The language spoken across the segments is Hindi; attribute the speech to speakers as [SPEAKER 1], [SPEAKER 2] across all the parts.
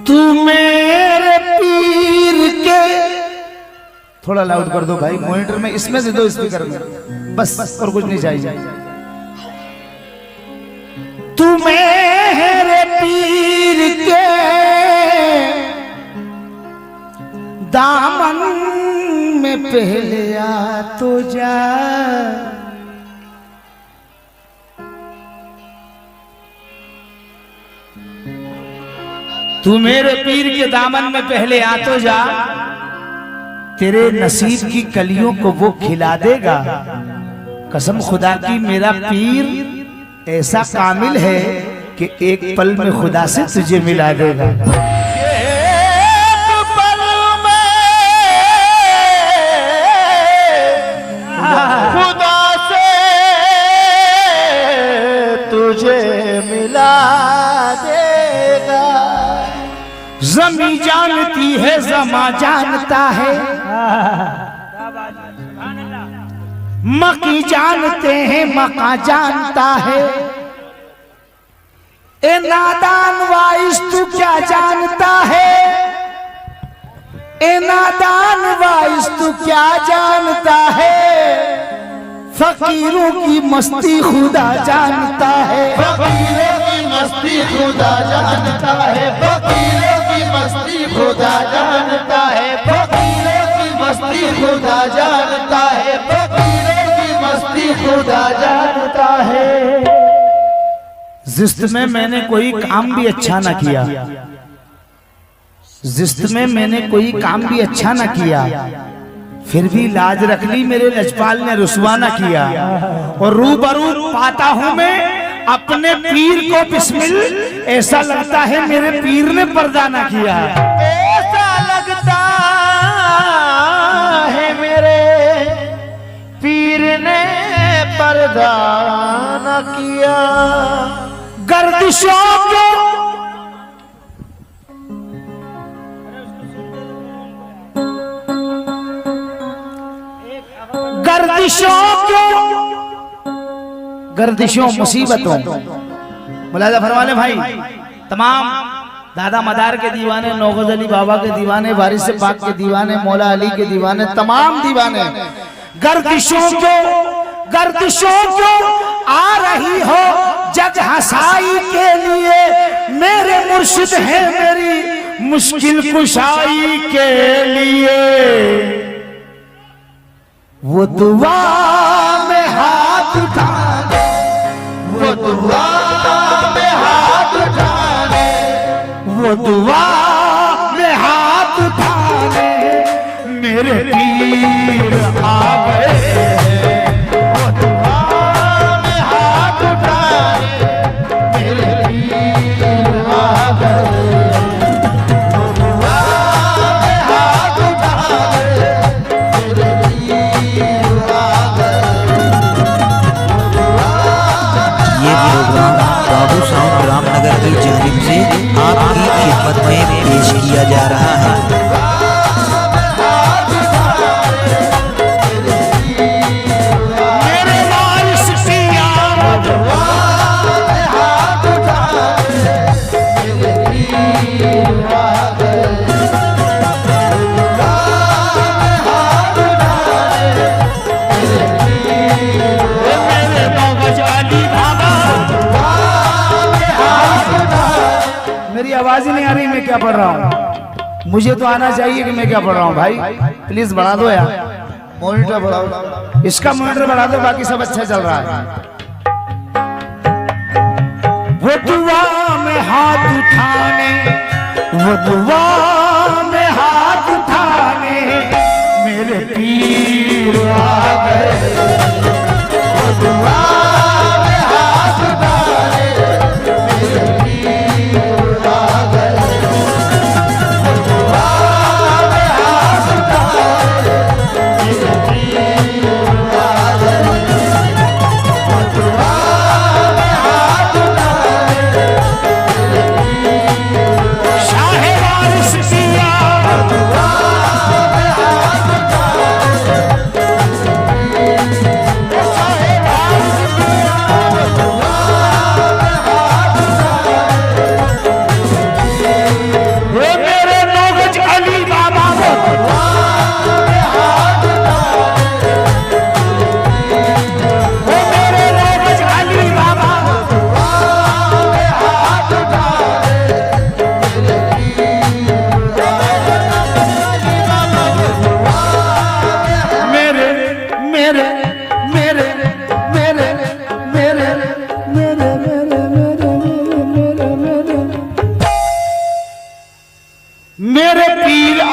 [SPEAKER 1] तू मेरे पीर के, थोड़ा लाउड कर दो भाई मॉनिटर में, इसमें से दो स्पीकर में, बस और कुछ नहीं चाहिए। तू मेरे पीर के दामन में पहले आ तो जा, तू मेरे पीर के दामन में पहले आ तो जा, तेरे नसीब की कलियों को वो खिला देगा। कसम खुदा की मेरा पीर ऐसा कामिल है कि एक पल में खुदा से तुझे मिला देगा। खुदा से तुझे मिला देगा। ज़मीं जानती है ज़मा जानता है, मकी जानते हैं मका जानता है। ए नादान वाइस तू क्या जानता है, ए नादान वाइस तू क्या जानता है। फकीरों की मस्ती खुदा जानता है,
[SPEAKER 2] फकीरों की मस्ती खुदा जानता है, फकीरों की मस्ती खुदा जानता है, फकीरों की मस्ती खुदा जानता है, फकीरों की मस्ती खुदा जानता है।
[SPEAKER 1] जिस्त में मैंने कोई काम भी अच्छा न किया, जिस्त में मैंने कोई काम भी अच्छा न किया, फिर भी लाज रख ली मेरे लजपाल ने रुसवा न किया। और रूबरू पाता हूं मैं अपने पीर को बिस्मिल, ऐसा लगता है मेरे पीर ने पर्दा न किया।
[SPEAKER 2] ऐसा लगता है मेरे पीर ने पर्दा न किया।
[SPEAKER 1] गर्दिशों को गर्दिशों मुसीबतों, मुलाजा फरमाने भाई, तमाम दादा मदार के दीवाने, नौगज अली बाबा के दीवाने, वारिस पाक के दीवाने, मौला अली के दीवाने, तमाम दीवाने, गर्दिशों को आ रही हो जग हसाई के लिए, मेरे मुर्शिद है मेरी मुश्किल कुशाई के लिए। वो दुआ में हाथ उठाने,
[SPEAKER 2] वो दुआ में हाथ उठाने,
[SPEAKER 1] वो दुआ में हाथ उठाने मेरे पीर आ गए।
[SPEAKER 2] वो दुआ में हाथ उठाने मेरे पीर आ गए। वो दुआ में हाथ उठाने मेरे पीर आ गए।
[SPEAKER 3] ये प्रोग्राम बाबू साउंड रामनगर की जानिब से आपकी खिदमत में पेश किया जा रहा है।
[SPEAKER 1] मेरी आवाज ही नहीं आ रही, मैं क्या पढ़ रहा हूँ? मुझे तो आना चाहिए कि मैं क्या पढ़ रहा हूँ। भाई प्लीज बढ़ा दो यार,
[SPEAKER 2] मॉनिटर बढ़ाओ,
[SPEAKER 1] इसका मॉनिटर बढ़ा दो, बाकी सब अच्छा चल रहा है। वो दुआ में हाथ उठाने, वो दुआ में हाथ उठाने मेरे पीर आ गए।
[SPEAKER 2] वो दुआ में हाथ उठाने मेरे पीर आ गए। वो दुआ में हाथ उठाने मेरे पीर आ गए। वो दुआ में हाथ उठाने मेरे पीर
[SPEAKER 1] शाहे वारिस पिया,
[SPEAKER 2] दुआ में हाथ उठाने शाहे वारिस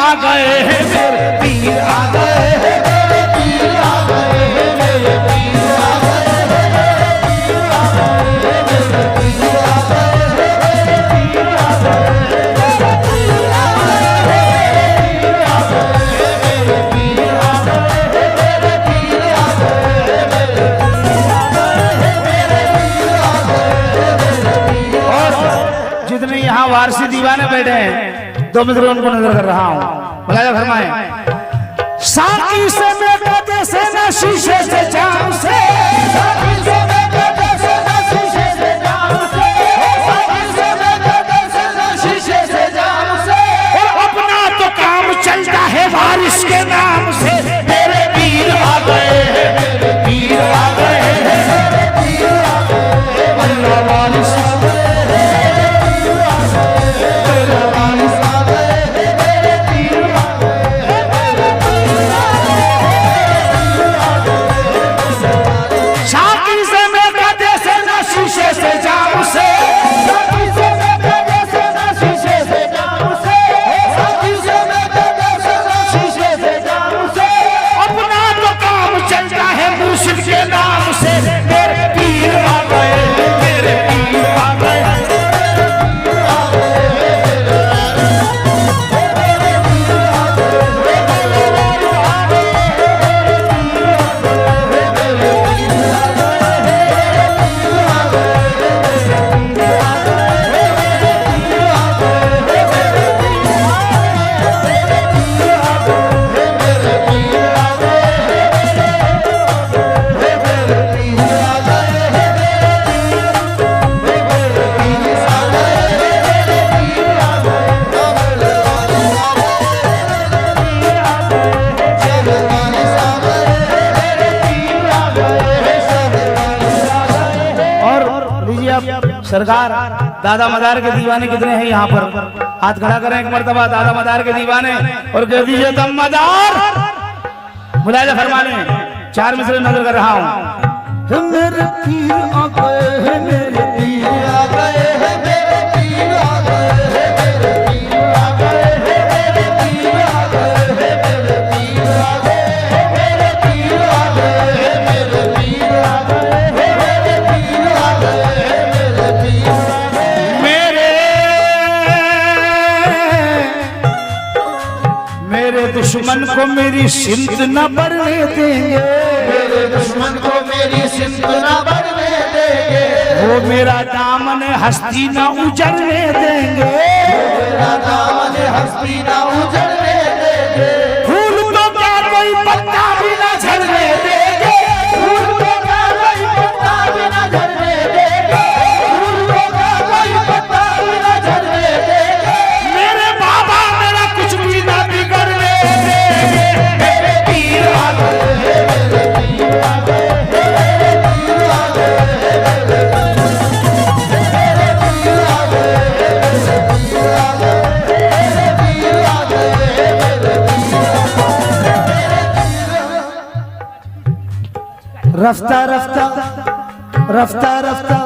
[SPEAKER 1] आ गए हैं, मेरे पीर आ गए हैं,
[SPEAKER 2] मेरे पीर आ गए हैं, मेरे पीर आ गए हैं, मेरे पीर आ गए हैं, मेरे पीर आ गए हैं, मेरे पीर आ गए हैं, मेरे पीर आ गए हैं, मेरे पीर आ गए हैं, मेरे पीर आ गए हैं, मेरे पीर आ गए।
[SPEAKER 1] और जितने यहाँ वारसी दीवाने बैठे हैं, 2 मिनट उनको नजर कर रहा हूँ। भला फरमाए, साकी से मैं कहते से न शीशे से जाम से,
[SPEAKER 2] साकी से मैं कहते से न शीशे से जाम से, साकी से मैं कहते से न शीशे से जाम से,
[SPEAKER 1] और अपना तो काम चलता है बारिश के नाम से।
[SPEAKER 2] मेरे पीर आ गए हैं, मेरे पीर आ गए हैं, मेरे पीर आ गए हैं, अल्लाह वारिस आ गए हैं, मेरे पीर आ गए हैं, मेरे वारिस आ गए हैं, मेरे पीर आ गए हैं, मेरे पीर आ गए हैं।
[SPEAKER 1] साकी से मैं कहते से न शीशे से जाम से,
[SPEAKER 2] साकी से मैं कहते से न शीशे से जाम से, साकी से मैं कहते से न शीशे से जाम से,
[SPEAKER 1] अपना तो काम चलता है मुर्शिद के नाम से। मेरे पीर आ गए हैं, मेरे पीर आ गए हैं। सरकार दादा मदार के दीवाने कितने हैं यहाँ पर? हाथ खड़ा करें एक मर्तबा दादा मदार के दीवाने और कह दीजिए दम मदार। मुलायजा फरमाने 4 मिसरे नजर कर रहा हूँ।
[SPEAKER 2] मेरे पीर आ गए हैं, मेरे पीर आ गए हैं, मेरे पीर आ गए हैं, मेरे पीर आ गए हैं, मेरे पीर आ गए हैं, मेरे पीर आ गए हैं, मेरे पीर आ गए हैं, मेरे पीर आ गए हैं, मेरे पीर आ गए हैं, मेरे पीर आ गए हैं।
[SPEAKER 1] मेरे दुश्मन को मेरी सिमत न बढ़ने देंगे,
[SPEAKER 2] मेरे दुश्मन को मेरी सिमत न बढ़ने देंगे,
[SPEAKER 1] वो मेरा दामन हस्ती न उजड़ने देंगे,
[SPEAKER 2] मेरा दामन हस्ती न उजड़ने देंगे,
[SPEAKER 1] फूल तो क्या कोई पत्ता भी न झड़ने देंगे,
[SPEAKER 2] फूल तो क्या कोई पत्ता भी न झड़ने देंगे, फूल तो क्या कोई पत्ता भी न झड़ने देंगे,
[SPEAKER 1] मेरे बाबा मेरा कुछ भी न बिगड़ने देंगे।
[SPEAKER 2] मेरे पीर आ गए हैं, मेरे पीर आ गए हैं, मेरे पीर आ गए हैं, मेरे पीर आ गए हैं, मेरे पीर आ गए हैं, मेरे पीर आ गए हैं, मेरे पीर
[SPEAKER 1] रफ्ता रफ्ता रफ्ता रफ्ता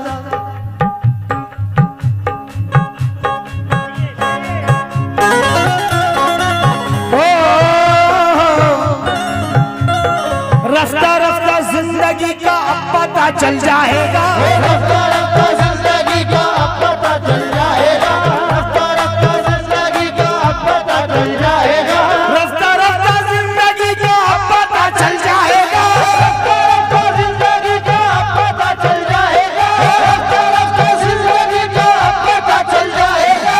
[SPEAKER 1] रफ्ता रफ्ता जिंदगी का अब पता चल जाएगा,
[SPEAKER 2] रफ्ता रफ्ता जिंदगी का अब पता चल जाएगा, रफ्ता रफ्ता जिंदगी का अब पता चल जाएगा,
[SPEAKER 1] रफ्ता रफ्ता जिंदगी का अब पता चल जाएगा,
[SPEAKER 2] रफ्ता रफ्ता जिंदगी का अब पता चल जाएगा, रफ्ता रफ्ता जिंदगी का अब पता चल जाएगा।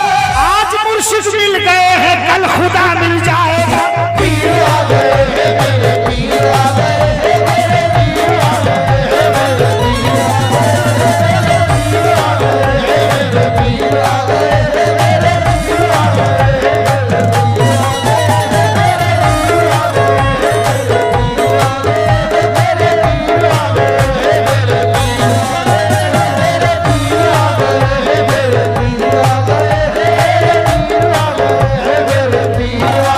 [SPEAKER 1] आज मुर्शिद मिल गए हैं कल खुदा मिल जाएगा।
[SPEAKER 2] पीर आ गए हैं, मेरे पीर आ गए हैं, मेरे पीर आ गए हैं, मेरे पीर आ गए हैं, मेरे पीर आ गए हैं, मेरे पीर आ गए हैं, मेरे पीर आ गए हैं, मेरे पीर आ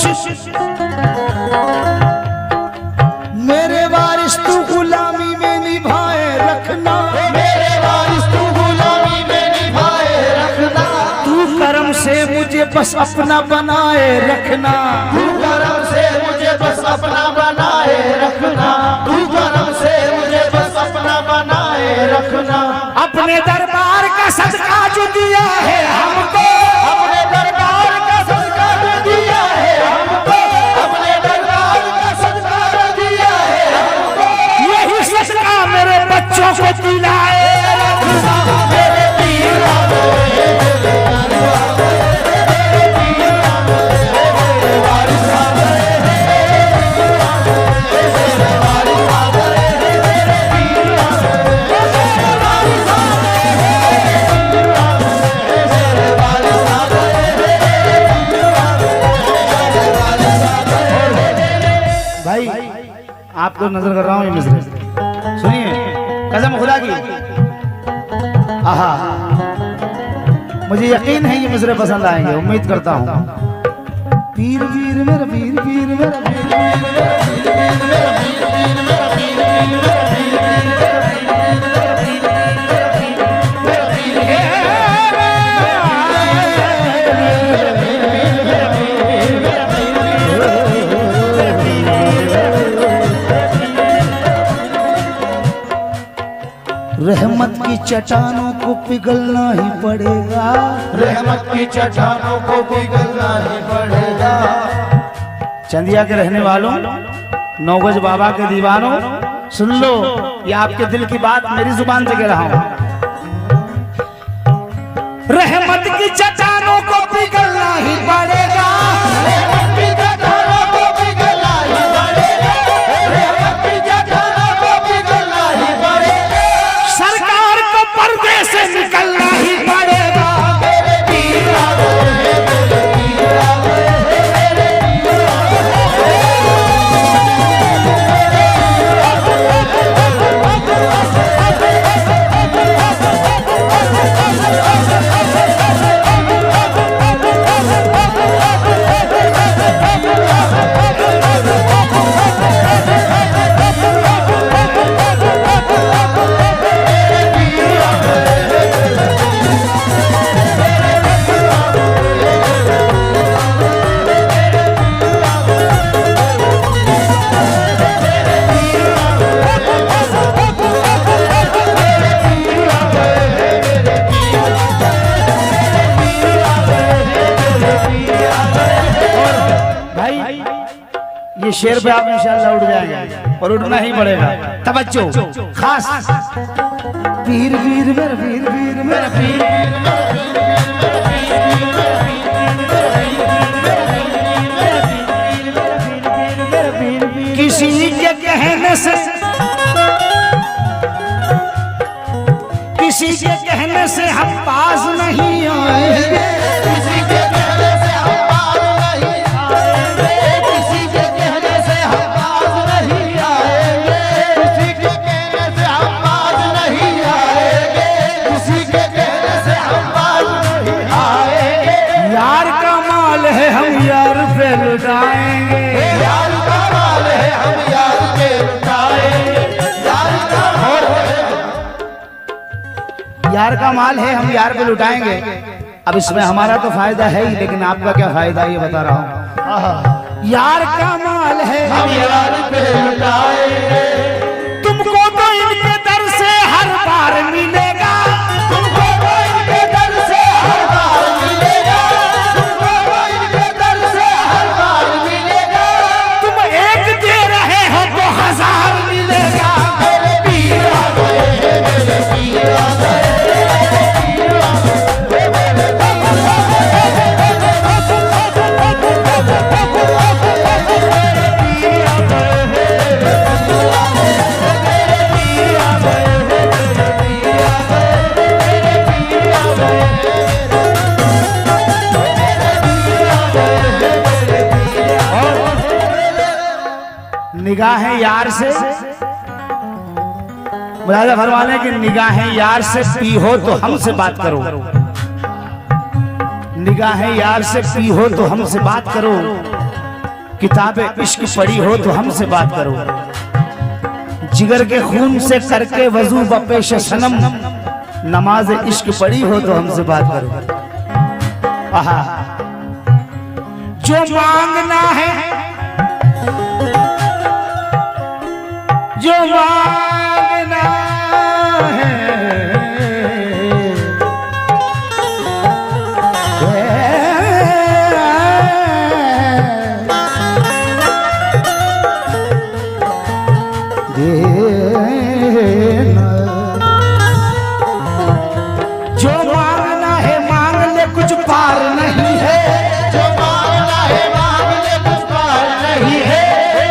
[SPEAKER 1] मुर्शिद मेरे वारिस तू गुलामी में निभाए रखना,
[SPEAKER 2] मेरे वारिस तू गुलामी में निभाए रखना,
[SPEAKER 1] तू करम से मुझे बस अपना बनाए रखना,
[SPEAKER 2] तू करम से मुझे बस अपना बनाए रखना, तू करम से मुझे बस अपना बनाए रखना।
[SPEAKER 1] अपने दरबार का सदका जो दिया है हमको,
[SPEAKER 2] अपने दरबार का सदका जो दिया है हमको, अपने दरबार का सदका जो दिया है हमको,
[SPEAKER 1] यही सदका मेरे बच्चों को दिलाए रखना।
[SPEAKER 2] मेरे पीर
[SPEAKER 1] भाई आपको नजर कर रहा हूँ ये मिसरे, सुनिए कसम खुदा की, आहा मुझे यकीन है ये मिसरे पसंद आएंगे, उम्मीद करता हूँ। पीर पीर मेरा पीर पीर मेरा पीर रहमत की चट्टानों को पिघलना ही पड़ेगा,
[SPEAKER 2] रहमत की चट्टानों को पिघलना ही पड़ेगा।
[SPEAKER 1] चंदिया के रहने वालों, नौगज बाबा के दीवानों, सुन लो ये आपके दिल की बात मेरी जुबान से कह रहा हूं। रहमत की चट्टानों को पिघलना ही पड़ेगा,
[SPEAKER 2] रहमत की चट्टानों को पिघलना ही पड़ेगा, रहमत की चट्टानों को पिघलना ही पड़ेगा।
[SPEAKER 1] सरकार को पर्दे से निकलना ही पड़ेगा।
[SPEAKER 2] मेरे पीर आ गए, मेरे पीर आ गए, मेरे पीर आ
[SPEAKER 1] ये शेर पे आप इंशाल्लाह उठ जाएंगे और उठना ही पड़ेगा। तवज्जो खास पीर पीर मेरा पीर पीर मेरा पीर किसी के कहने से किसी के कहने से हम पास नहीं आएंगे,
[SPEAKER 2] किसी के कहने से हम पास नहीं आएंगे, किसी के कहने से हम पास नहीं आएंगे, किसी के कहने से हम पास नहीं आएंगे, किसी के कहने से हम पास नहीं आएंगे।
[SPEAKER 1] यार का माल है हम यार पे लुटाएंगे,
[SPEAKER 2] यार का माल है हम यार पे लुटाएंगे, यार का माल है
[SPEAKER 1] यार का माल है हम यार पे लुटाएंगे। अब इसमें हमारा तो फायदा है ही, लेकिन आपका क्या फायदा ये बता रहा हूँ। यार का माल है
[SPEAKER 2] हम यार पे लुटाएंगे,
[SPEAKER 1] तुमको तो इनके दर से हर बार मिलेगा,
[SPEAKER 2] तुमको तो इनके दर से हर बार मिलेगा, तुमको तो इनके दर से हर बार मिलेगा।
[SPEAKER 1] तुम एक दे रहे हो तो हजार मिलेगा।
[SPEAKER 2] मेरे पीर आ गए, मेरे पीर आ गए,
[SPEAKER 1] निगाहें यार से मुलाजा फरमाने की निगाहें यार से पी हो तो हमसे बात करो, निगाहें यार से पी हो तो हमसे बात करो, किताब इश्क पढ़ी हो तो हमसे बात करो, जिगर के खून से करके वजू बपेश सनम, नमाज इश्क पढ़ी हो तो हमसे बात करो। आहा, जो मांगना है, जो मांगना है, जो मांगना है मांग ले, कुछ पार नहीं है।
[SPEAKER 2] जो मांगना है मांग ले, कुछ पार नहीं है।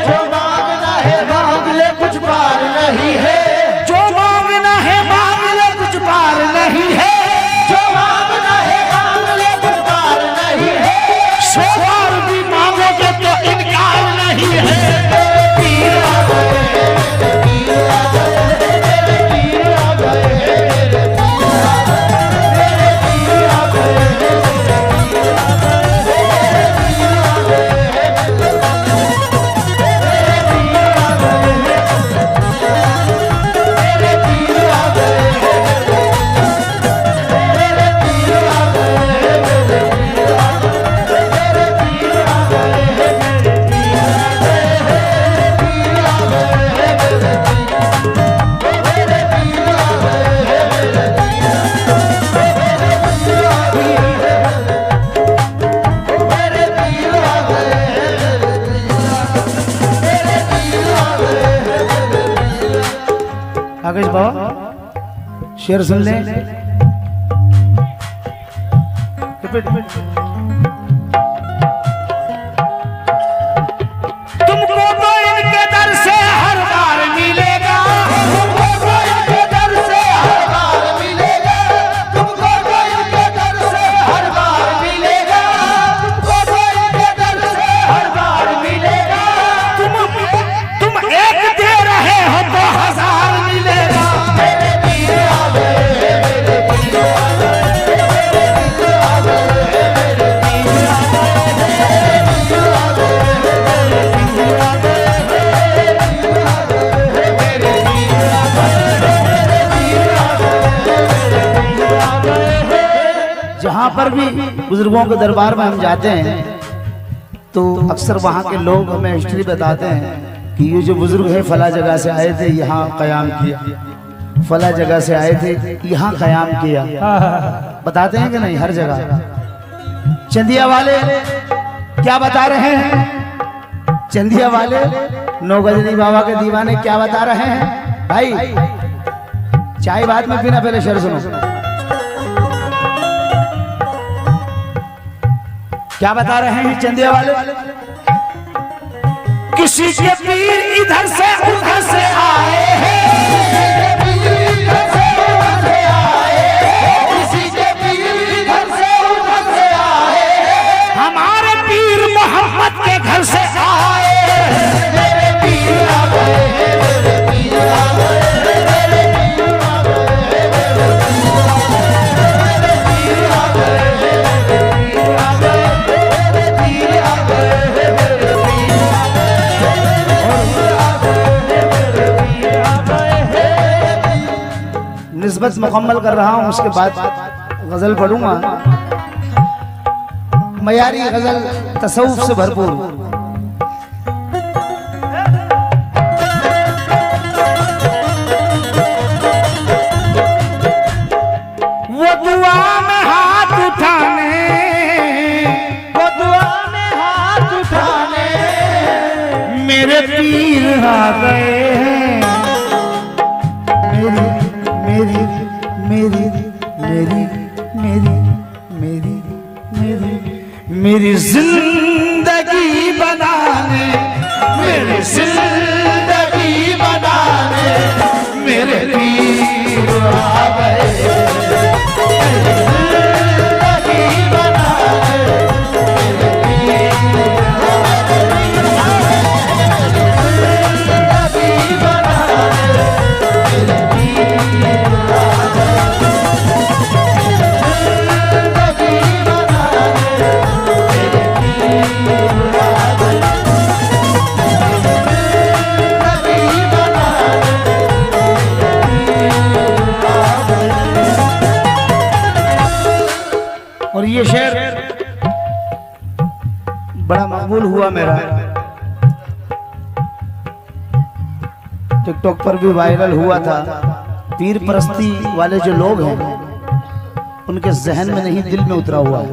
[SPEAKER 2] जो मांगना है मांग ले, कुछ पार नहीं है।
[SPEAKER 1] जो मांगना है मांग ले, कुछ पार नहीं है।
[SPEAKER 2] जो मांगना है मांग ले, कुछ पार नहीं है।
[SPEAKER 1] 100 बार भी मांगोगे तो इनकार नहीं है।
[SPEAKER 2] पीर आ गए, पीर आ गए, पीर आ गए, पीर आ गए।
[SPEAKER 1] आकाश बाबा शेर सुन ले। तुमको तो इनके दर से हर बार मिलेगा,
[SPEAKER 2] तुमको तो इनके दर से हर बार मिलेगा। तुमको तो इनके दर से हर बार मिलेगा। तुमको तो इनके दर से हर बार मिलेगा।
[SPEAKER 1] तुम एक दे रहे हो तो 1000 मिलेगा।
[SPEAKER 2] मेरे पीर आ गए, मेरे पीर आ गए, मेरे पीर आ गए, मेरे पीर आ गए, मेरे पीर आ गए, मेरे पीर आ गए, मेरे पीर आ गए, मेरे पीर आ गए, मेरे पीर आ गए।
[SPEAKER 1] जहाँ पर भी बुजुर्गों के दरबार में हम जाते हैं तो अक्सर वहाँ के लोग हमें हिस्ट्री बताते हैं कि ये जो बुजुर्ग है फला जगह से आए थे, यहाँ कयाम किया, फला जगह से आए थे, यहाँ कयाम किया। बताते हैं कि नहीं? हर जगह। चंदिया वाले क्या बता रहे हैं? चंदिया वाले नौगजनी बाबा के दीवाने क्या बता रहे हैं? भाई चाय बाद में पीना, पहले शेर सुनो। क्या बता रहे हैं चंदिया वाले? किसी के पीर इधर से उधर से आए हैं,
[SPEAKER 2] किसी के पीर इधर से उधर से आए हैं, किसी के पीर इधर से उधर से आए हैं।
[SPEAKER 1] हमारे पीर मोहम्मद के घर से आए हैं।
[SPEAKER 2] मेरे पीर आ गए, मेरे पीर आ गए, मेरे पीर आ गए, मेरे पीर आ गए, मेरे पीर आ गए, मेरे पीर आ गए, मेरे पीर आ गए।
[SPEAKER 1] निस्बत मुकम्मल कर रहा हूं, उसके बाद गजल पढ़ूंगा। मयारी गजल तसव्वुफ से भरपूर। वो दुआ में हाथ उठाने,
[SPEAKER 2] वो दुआ में हाथ उठाने,
[SPEAKER 1] मेरे पीर आ गए हैं। मेरी मेरी मेरी मेरी मेरी मेरी मेरी जिंदगी बनाने,
[SPEAKER 2] मेरी जिंदगी बनाने, मेरे पीर आ गए। मेरी जिंदगी बनाने, मेरे पीर आ गए। जिंदगी बनाने, मेरे पीर आ गए। जिंदगी बनाने, मेरे पीर आ गए।
[SPEAKER 1] बड़ा मकबूल हुआ मेरा, टिकटॉक पर भी वायरल हुआ था। पीर परस्ती वाले जो लोग हैं उनके जहन में नहीं दिल में उतरा हुआ है।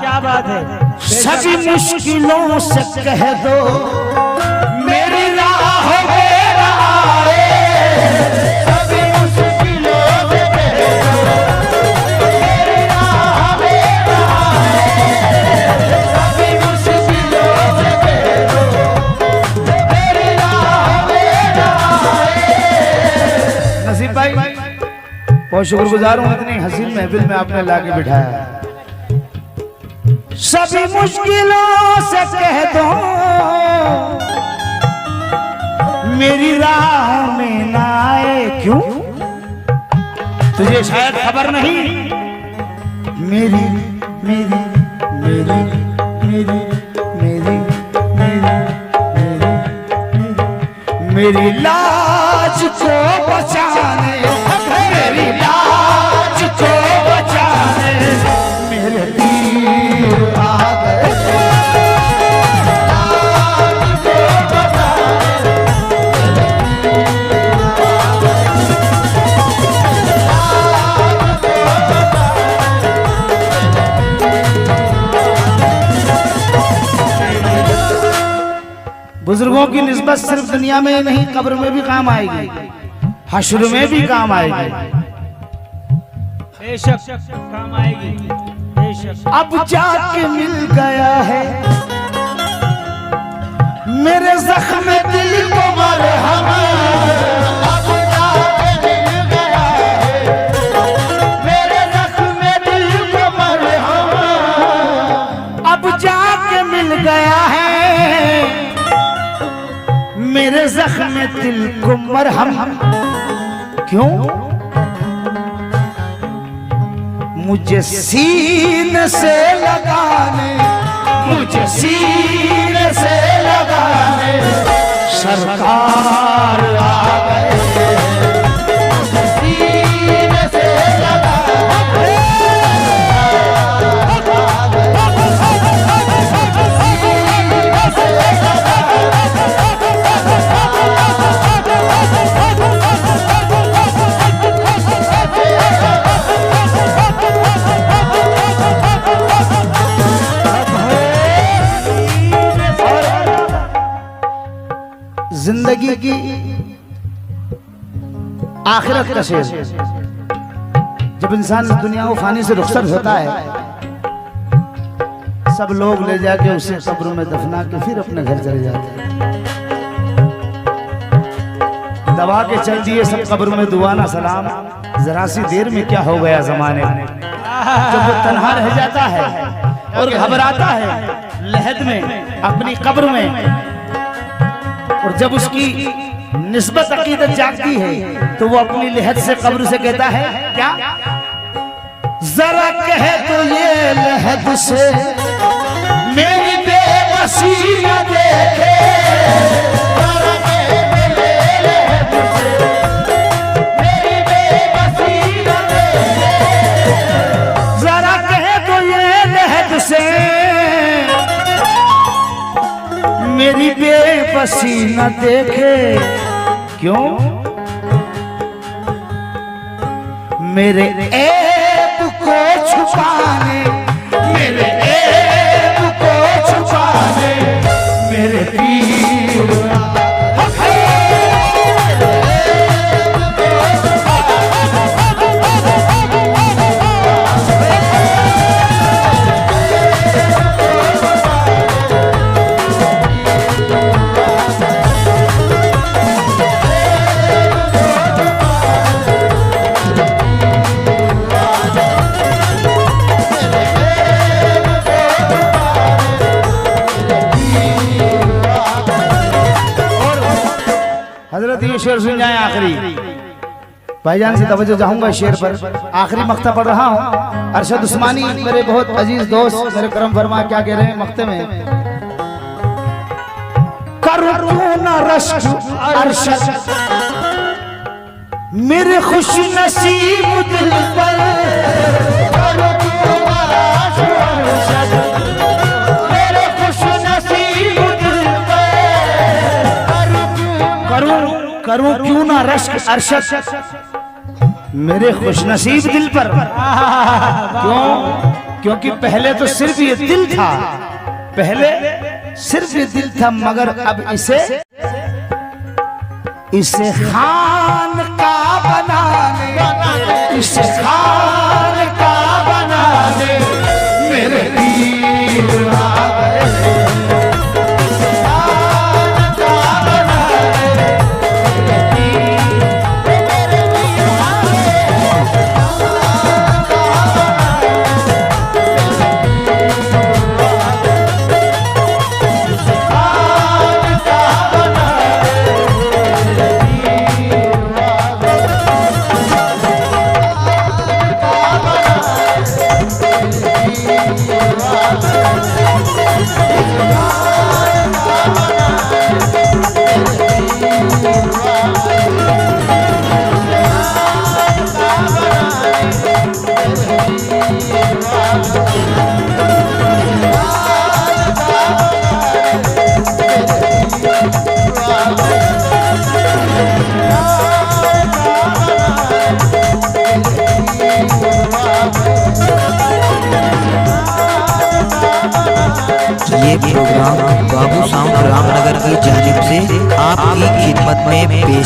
[SPEAKER 2] क्या बात है।
[SPEAKER 1] सभी मुश्किलों से कह दो मेरी राह मेरा आए,
[SPEAKER 2] सभी मुश्किलों से कह दो मेरी राह मेरा आए, सभी मुश्किलों से कह दो मेरी राह मेरा आए।
[SPEAKER 1] नसीब भाई बहुत शुक्रगुजार हूँ, इतनी हसीन महफिल में आपने लाके बिठाया। सभी मुश्किलों से कह दो मेरी राह में ना आए, क्यों तुझे शायद खबर नहीं। मेरी मेरी मेरी मेरी मेरी मेरी मेरी लाज को बचाने, मेरी लाज को बचाने मेरे पीर आ गए। बुजुर्गों की निस्बत सिर्फ दुनिया में ही नहीं, कब्र में भी काम आएगी, हश्र में भी काम आएगी।
[SPEAKER 2] बेशक काम आएगी, बेशक।
[SPEAKER 1] अब जाके मिल गया है मेरे जख्म दिल को मरहम,
[SPEAKER 2] अब जाके मिल गया है मेरे जख्म दिल को मरहम,
[SPEAKER 1] अब जाके मिल गया है मेरे जख्म दिल को मरहम। क्यों मुझे सीने से लगाने, मुझे सीने से लगाने सरकार आ गए,
[SPEAKER 2] सीने से लगाने
[SPEAKER 1] जिंदगी की आखिरत का शेर, जब इंसान इस दुनिया को फानी से रुखसत होता है, सब लोग ले जाके उसे कब्र में दफना के फिर अपने घर चले जाते हैं। दबा के चल दिए सब कब्र में दुआना सलाम, जरा सी देर में क्या हो गया जमाने में। जब वो तन्हा रह जाता है और घबराता है लहद में अपनी कब्र में, और जब उसकी निस्बत अकीदत जागती है तो वो अपनी लहद से कब्र से कहता है क्या, जरा कहे तो ये लहद से मेरी बेबसी न देखे,
[SPEAKER 2] जरा कहे तो ये लहद से मेरी बेबसी न देखे,
[SPEAKER 1] जरा कहे तो ये लहद से मेरी बेबसी न देखे। क्यों मेरे ऐब को छुपाने, मेरे ऐब को छुपाने मेरे पीर हजरत ये शेर सुन जाए आखिरी। भाईजान से तवज्जो चाहूंगा शेर पर। आखिरी मक्ता पढ़ रहा हूँ। अरशद उस्मानी मेरे बहुत अजीज दोस्त मेरे करम फरमा क्या कह रहे हैं मक्ते में, करूँ न रश्क अरशद मेरे खुश नसीब दिल पर,
[SPEAKER 2] मेरे
[SPEAKER 1] करूं क्यों ना रश्क अरशद मेरे खुशनसीब दिल पर। क्यों? क्योंकि पहले तो सिर्फ ये दिल था, पहले सिर्फ ये दिल था, मगर अब इसे खान का बनाने, इसे खान का बनाने मेरे पीर आ गए।
[SPEAKER 3] ये प्रोग्राम बाबू साउंड रामनगर की जानिब से आपकी खिदमत में पेश